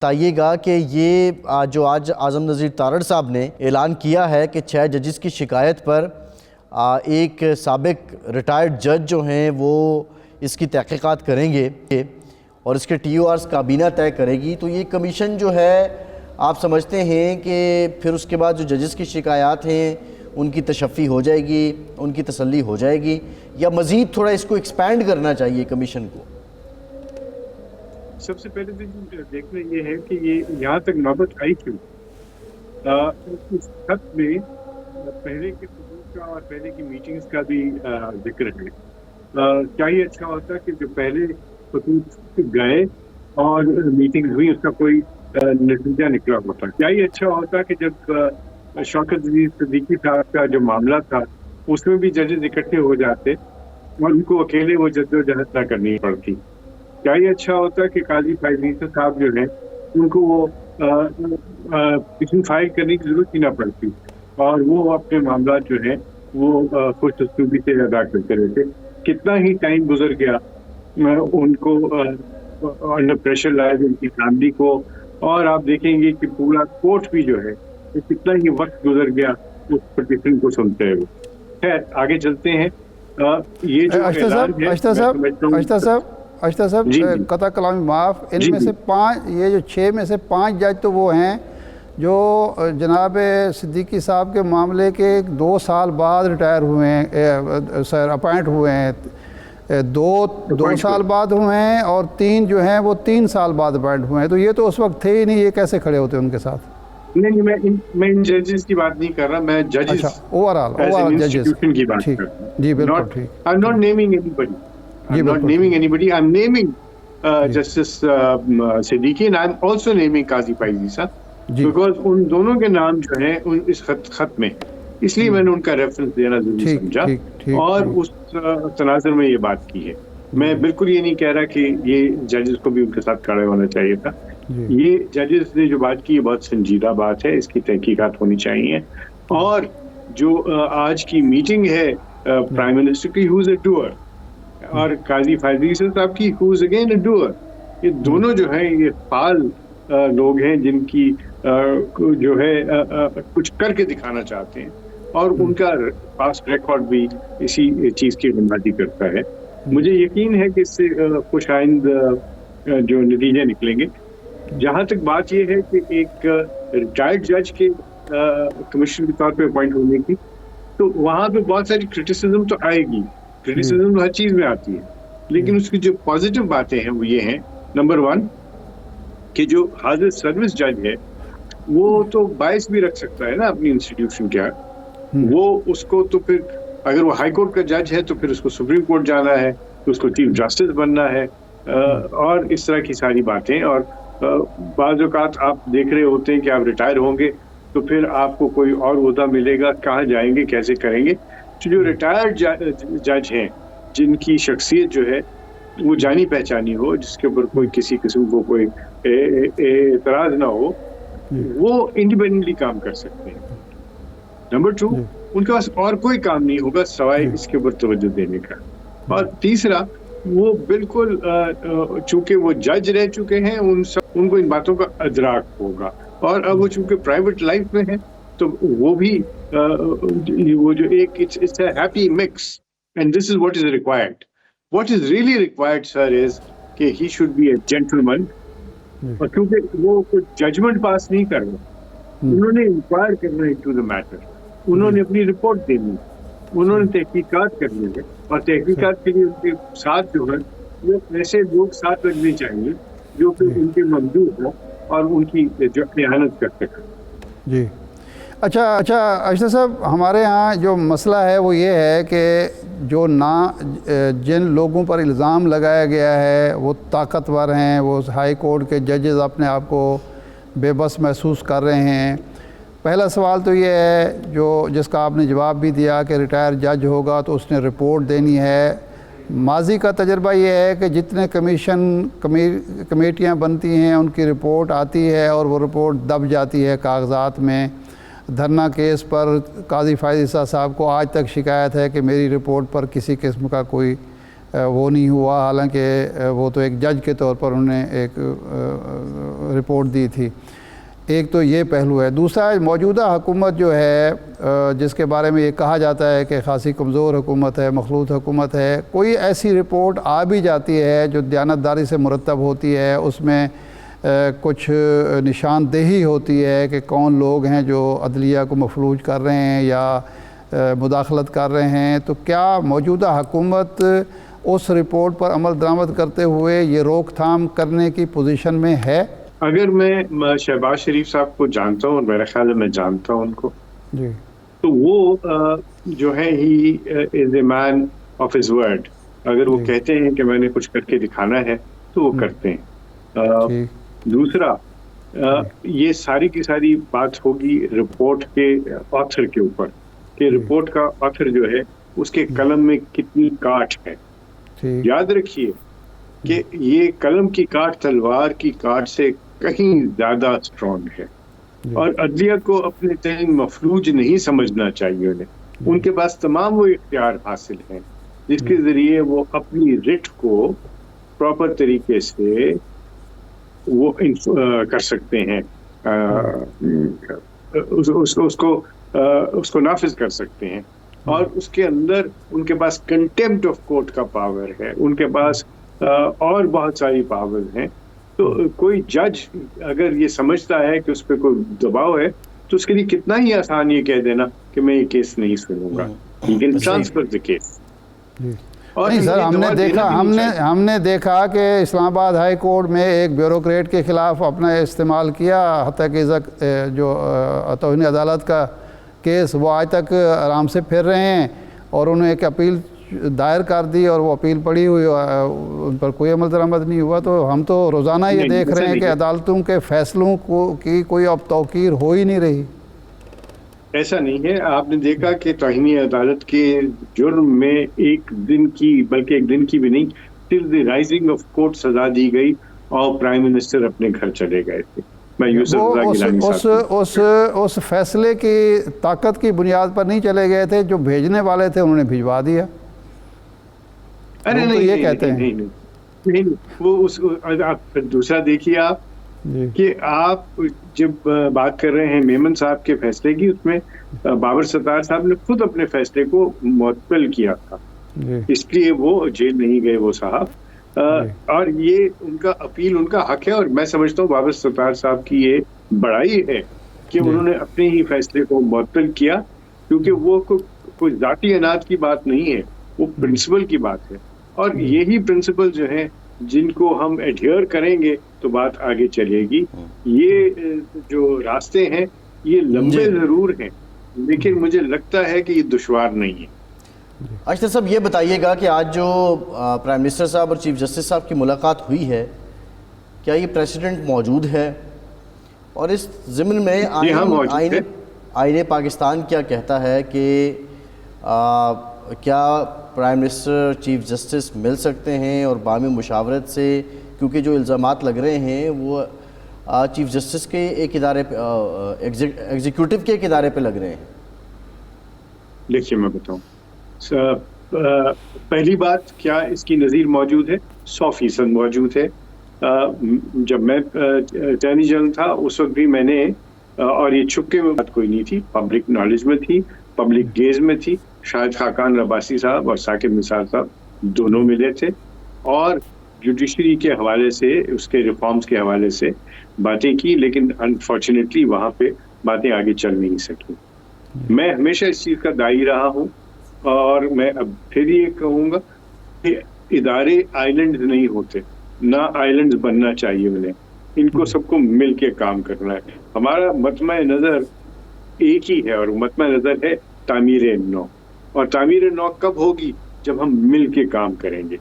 بتائیے گا کہ یہ جو آج اعظم نذیر تارڑ صاحب نے اعلان کیا ہے کہ 6 ججز کی شکایت پر ایک سابق ریٹائرڈ جج جو ہیں وہ اس کی تحقیقات کریں گے اور اس کے ٹی او آرز کابینہ طے کرے گی، تو یہ کمیشن جو ہے آپ سمجھتے ہیں کہ پھر اس کے بعد جو ججز کی شکایات ہیں ان کی تشفی ہو جائے گی، ان کی تسلی ہو جائے گی، یا مزید تھوڑا اس کو ایکسپینڈ کرنا چاہیے کمیشن کو؟ سب سے پہلے دیکھنا یہ ہے کہ یہ یہاں تک نوبت آئی کیوں۔ اس خط میں پہلے کے خطوط کا اور پہلے کی میٹنگز کا بھی ذکر ہے۔ کیا ہی اچھا ہوتا کہ جو پہلے خطوط گئے اور میٹنگ ہوئی اس کا کوئی نتیجہ نکلا ہوتا۔ کیا ہی اچھا ہوتا کہ جب شوکت عزیز صدیقی صاحب کا جو معاملہ تھا اس میں بھی ججز اکٹھے ہو جاتے اور ان کو اکیلے وہ جدوجہد نہ کرنی پڑتی۔ کیا ہی اچھا ہوتا کہ قاضی فائز عیسی صاحب جو ہیں ان کو وہ پٹیشن فائل کرنے کی ضرورت ہی نہ پڑتی اور وہ اپنے معاملات جو ہیں وہ خوش اسلوبی سے ادا کرتے رہتے۔ کتنا ہی ٹائم گزر گیا ان کو انڈر پریشر لائے ان کی فیملی کو، اور آپ دیکھیں گے کہ پورا کورٹ بھی جو ہے کتنا ہی وقت گزر گیا اس پٹیشن کو سنتے ہوئے۔ خیر آگے چلتے ہیں۔ یہ جو اشتر صاحب قطع کلامی معاف، ان میں سے 5 یہ جو 6 میں سے 5 جج تو وہ ہیں جو جناب صدیقی صاحب کے معاملے کے 2 سال بعد ریٹائر ہوئے ہیں، سر اپائنٹ ہوئے ہیں، 2 سال بعد ہوئے ہیں، اور 3 جو ہیں وہ 3 سال بعد اپائنٹ ہوئے ہیں۔ تو یہ تو اس وقت تھے ہی نہیں، یہ کیسے کھڑے ہوتے ان کے ساتھ؟ نہیں، میں ان ججز کی بات نہیں کر رہا، میں ججز اوورال ججز کی بات کر رہا ہوں۔ جی بالکل ٹھیک۔ I'm not naming anybody. I'm not naming anybody. I'm naming Justice Siddiqui and I'm also naming Qazi Faiz Issa because ان دونوں کے نام جو ہیں اس خط میں، اس لیے میں نے ان کا ریفرنس دینا ضروری سمجھا اور اس تناظر میں یہ بات کی ہے۔ میں بالکل یہ نہیں کہہ رہا کہ یہ ججز کو بھی ان کے ساتھ کھڑے ہونا چاہیے تھا۔ یہ ججز نے جو بات کی یہ بہت سنجیدہ بات ہے، اس کی تحقیقات ہونی چاہیے۔ اور جو آج کی میٹنگ ہے پرائم منسٹر کی who's a doer اور قاضی فائز عیسی صاحب کی who's again a doer، یہ دونوں جو ہیں یہ فعال لوگ ہیں جن کی جو ہے کچھ کر کے دکھانا چاہتے ہیں اور ان کا پاسٹ ریکارڈ بھی اسی چیز کی نمائندگی کرتا ہے۔ مجھے یقین ہے کہ اس سے خوش آئند جو نتیجے نکلیں گے۔ جہاں تک بات یہ ہے کہ ایک ریٹائرڈ جج کے کمشنر کے طور پہ اپوائنٹ ہونے کی، تو وہاں پہ بہت ساری کرٹیسزم تو آئے گی، کرٹیسزم ہر چیز میں آتی ہے، لیکن اس کی جو پازیٹیو باتیں ہیں وہ یہ ہیں، نمبر 1 کہ جو حاضر سروس جج ہے وہ تو باعث بھی رکھ سکتا ہے نا اپنی انسٹیٹیوشن کیا، وہ اس کو تو پھر اگر وہ ہائی کورٹ کا جج ہے تو پھر اس کو سپریم کورٹ جانا ہے، تو اس کو چیف جسٹس بننا ہے، اور اس طرح کی ساری باتیں۔ اور بعض اوقات آپ دیکھ رہے ہوتے ہیں کہ آپ ریٹائر ہوں گے تو پھر آپ کو کوئی اور عہدہ ملے گا، کہاں جائیں گے، کیسے کریں گے۔ تو جو ریٹائرڈ جج ہیں جن کی شخصیت جو ہے وہ جانی پہچانی ہو، جس کے اوپر کوئی کسی قسم کو کوئی اعتراض نہ ہو، وہ انڈیپینڈنٹلی کام کر سکتے ہیں۔ نمبر 2 ان کے پاس اور کوئی کام نہیں ہوگا سوائے اس کے اوپر توجہ دینے کا۔ اور تیسرا وہ بالکل چونکہ وہ جج رہ چکے ہیں ان کو ان باتوں کا ادراک ہوگا، اور اب وہ چونکہ پرائیویٹ لائف میں ہیں تو وہ بھی وہ جو ایک it's a happy mix and this is what is required. What is really required sir is کہ he should be a gentleman، اور کیونکہ وہ کوئی ججمنٹ پاس نہیں کر رہے، انہوں نے انکوائر کرنا into the matter، انہوں نے اپنی رپورٹ دینی، انہوں نے تحقیقات کرنی ہے، اور تحقیقات کے لیے ان کے ساتھ جو ہے وہ ایسے لوگ ساتھ رکھنے چاہیے جو کہ ان کے ممدوح ہوں اور ان کی جو احانت کر سکیں۔ جی اچھا اشتر صاحب، ہمارے ہاں جو مسئلہ ہے وہ یہ ہے کہ جو جن لوگوں پر الزام لگایا گیا ہے وہ طاقتور ہیں، وہ ہائی کورٹ کے ججز اپنے آپ کو بے بس محسوس کر رہے ہیں۔ پہلا سوال تو یہ ہے جس کا آپ نے جواب بھی دیا کہ ریٹائر جج ہوگا تو اس نے رپورٹ دینی ہے۔ ماضی کا تجربہ یہ ہے کہ جتنے کمیٹیاں بنتی ہیں ان کی رپورٹ آتی ہے اور وہ رپورٹ دب جاتی ہے کاغذات میں۔ دھرنا کیس پر قاضی فائز عیسی صاحب کو آج تک شکایت ہے کہ میری رپورٹ پر کسی قسم کا کوئی وہ نہیں ہوا، حالانکہ وہ تو ایک جج کے طور پر انہوں نے ایک رپورٹ دی تھی۔ ایک تو یہ پہلو ہے۔ دوسرا، موجودہ حکومت جو ہے جس کے بارے میں یہ کہا جاتا ہے کہ خاصی کمزور حکومت ہے، مخلوط حکومت ہے، کوئی ایسی رپورٹ آ بھی جاتی ہے جو دیانتداری سے مرتب ہوتی ہے، اس میں کچھ نشاندہی ہوتی ہے کہ کون لوگ ہیں جو عدلیہ کو مفلوج کر رہے ہیں یا مداخلت کر رہے ہیں، تو کیا موجودہ حکومت اس رپورٹ پر عمل درآمد کرتے ہوئے یہ روک تھام کرنے کی پوزیشن میں ہے؟ اگر میں شہباز شریف صاحب کو جانتا ہوں، میرا خیال ہے میں جانتا ہوں ان کو، جی، تو وہ جو ہے ہی از اے مین آف ہز ورڈ۔ اگر وہ کہتے ہیں کہ میں نے کچھ کر کے دکھانا ہے تو وہ کرتے ہیں۔ دوسرا، یہ ساری کی ساری بات ہوگی رپورٹ کے آتھر کے اوپر، کہ رپورٹ کا آتھر جو ہے اس کے قلم میں کتنی کاٹ ہے۔ یاد رکھیے کہ یہ قلم کی کاٹ تلوار کی کاٹ سے کہیں زیادہ اسٹرانگ ہے، اور عدلیہ کو اپنے تئیں مفلوج نہیں سمجھنا چاہیے انہیں۔ ان کے پاس تمام وہ اختیار حاصل ہیں جس کے ذریعے وہ اپنی رٹ کو پراپر طریقے سے وہ کر سکتے ہیں، اس کو نافذ کر سکتے ہیں، اور اس کے اندر ان کے پاس کنٹیمپٹ آف کورٹ کا پاور ہے، ان کے پاس اور بہت ساری پاور ہیں۔ تو کوئی جج اگر یہ سمجھتا ہے کہ اس پہ کوئی دباؤ ہے تو اس کے لیے کتنا ہی آسان یہ کہہ دینا کہ میں یہ کیس نہیں سنوں گا، لیکن ٹرانسفر دی کیس۔ نہیں سر، ہم نے دیکھا کہ اسلام آباد ہائی کورٹ میں ایک بیوروکریٹ کے خلاف اپنا استعمال کیا، حتیٰ کہ جو توہین عدالت کا کیس وہ آج تک آرام سے پھر رہے ہیں، اور انہوں نے ایک اپیل دائر کر دی اور وہ اپیل پڑی ہوئی، ان پر کوئی عمل درآمد نہیں ہوا۔ تو ہم تو روزانہ یہ دیکھ رہے ہیں کہ عدالتوں کے فیصلوں کی کوئی اب توقیر ہو ہی نہیں رہی۔ ایسا نہیں ہے، آپ نے دیکھا کہ توہین عدالت کے جرم میں ایک دن کی، بلکہ ایک دن کی بھی نہیں، ٹل دی رائزنگ آف کورٹ سزا دی گئی اور پرائم منسٹر اپنے گھر چلے گئے تھے۔ میں یوسف رضا گیلانی صاحب اس فیصلے کی طاقت کی بنیاد پر نہیں چلے گئے تھے، جو بھیجنے والے تھے انہوں نے بھجوا دیا۔ ارے نہیں، وہ آپ دوسرا دیکھیے آپ کہ آپ جب بات کر رہے ہیں میمن صاحب کے فیصلے کی، اس میں بابر ستار صاحب نے خود اپنے فیصلے کو معطل کیا تھا، اس لیے وہ جیل نہیں گئے وہ صاحب، اور یہ ان کا اپیل ان کا حق ہے، اور میں سمجھتا ہوں بابر ستار صاحب کی یہ بڑائی ہے کہ انہوں نے اپنے ہی فیصلے کو معطل کیا، کیونکہ وہ کوئی ذاتی عناد کی بات نہیں ہے، وہ پرنسپل کی بات ہے، اور یہی پرنسپل جو ہے جن کو ہم ایڈہیئر کریں گے تو بات آگے چلے گی۔ یہ جو راستے ہیں یہ لمبے ضرور ہیں، لیکن مجھے لگتا ہے کہ یہ دشوار نہیں ہے۔ اشرف صاحب یہ بتائیے گا کہ آج جو پرائم منسٹر صاحب اور چیف جسٹس صاحب کی ملاقات ہوئی ہے، کیا یہ پریسیڈنٹ موجود ہے؟ اور اس ضمن میں آئین پاکستان کیا کہتا ہے کہ کیا پرائم منسٹر چیف جسٹس مل سکتے ہیں اور باہمی مشاورت سے، کیونکہ جو الزامات لگ رہے ہیں وہ چیف جسٹس کے ایک ادارے پہ، ایگزیکیوٹو کے ایک ادارے پہ لگ رہے ہیں؟ دیکھیے میں بتاؤں، پہلی بات، کیا اس کی نظیر موجود ہے؟ 100% موجود ہے۔ جب میں اٹارنی جنرل تھا اس وقت بھی میں نے، اور یہ چھپکے میں بات کوئی نہیں تھی، پبلک نالج میں تھی، پبلک گیز میں تھی، شاہد خاقان رباسی صاحب اور ثاقب نثار صاحب دونوں ملے تھے، اور جوڈیشری کے حوالے سے، اس کے ریفارمز کے حوالے سے باتیں کی، لیکن انفارچونیٹلی وہاں پہ باتیں آگے چل نہیں سکی۔ میں ہمیشہ اس چیز کا داعی رہا ہوں، اور میں اب پھر یہ کہوں گا کہ ادارے آئیلینڈ نہیں ہوتے، نہ آئیلینڈز بننا چاہیے انہیں، ان کو سب کو مل کے کام کرنا ہے۔ ہمارا مطمع نظر ایک ہی ہے، اور مطمع نظر ہے تعمیر نو، اور تعمیر نو کب ہوگی؟ جب ہم مل کے کام کریں گے۔